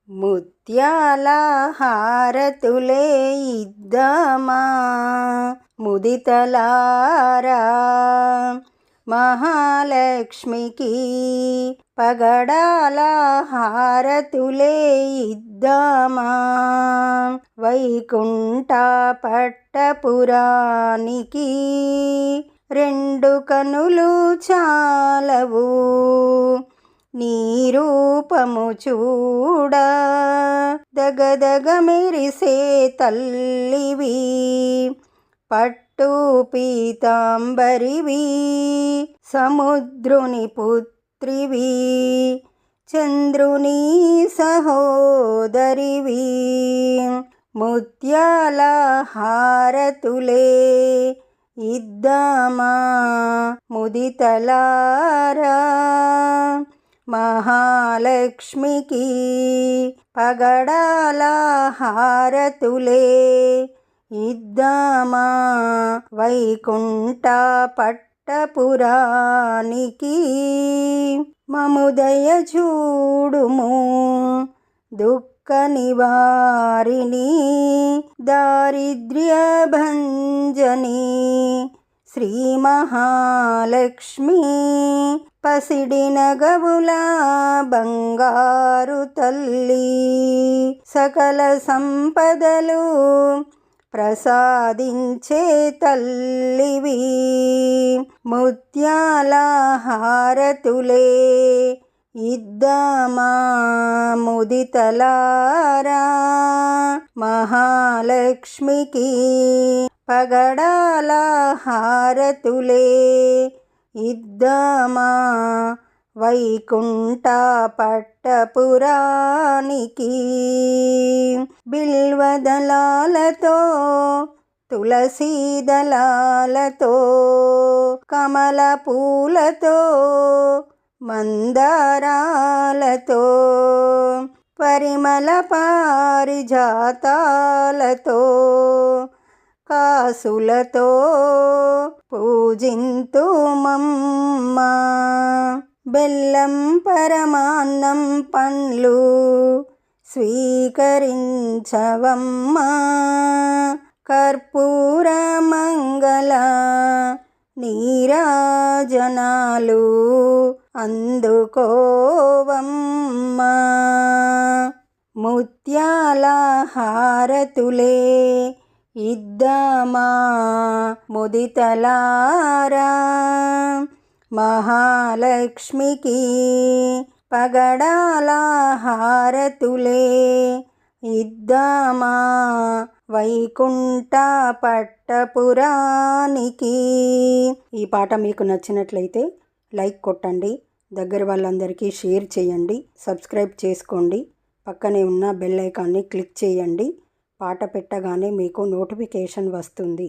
ముత్యాల హారతులే ఇద్దామా ముదితలారా, మహాలక్ష్మికి పగడాల హారతులే ఇద్దామా. వైకుంఠ పట్టపురానికి రెండు కనులు చాలవు, నీ రూపము చూడ దగదగ మెరిసే తల్లివి. పట్టు పీతాంబరివి, సముద్రుని పుత్రివి, చంద్రుని సహోదరివి. ముత్యాల హారతులే ఇద్దామా ముదితలారా, మహాలక్ష్మికి పగడాల హారతులే ఇద్దామా. వైకుంఠ పట్టపురానికి మముదయ చూడుము, దుఃఖ నివారిణి, దారిద్ర్య భంజని శ్రీ మహాలక్ష్మి. పసిడి నగవుల బంగారు తల్లి, సకల సంపదలు ప్రసాదించే తల్లివి. ముత్యాల హారతులే ఇద్దామా ముదితలారా, మహాలక్ష్మికి పగడాల హారతులే ఇద్దామా. వైకుంఠ పట్టపురానికి బిల్వదళాలతో, తులసీ దళాలతో, కమల పూలతో, మందారాలతో, పరిమళ పారిజాతాలతో, కాసులతో పూజింతుమమ్మా. బెల్లం పరమాన్నం పండ్లు స్వీకరించవమ్మా. కర్పూర మంగళ నీరాజనాలు అందుకోవమ్మా. ముత్యాల హారతులే ఇద్దామా ముదితలారా, మహాలక్ష్మికి పగడాల హారతులే ఇద్దామా. వైకుంఠ పట్టపురానికి. ఈ పాట మీకు నచ్చినట్లయితే లైక్ కొట్టండి, దగ్గర వాళ్ళందరికీ షేర్ చేయండి, సబ్స్క్రైబ్ చేసుకోండి, పక్కనే ఉన్న బెల్ ఐకాన్ని క్లిక్ చేయండి. పాట పెట్టగానే మీకు నోటిఫికేషన్ వస్తుంది.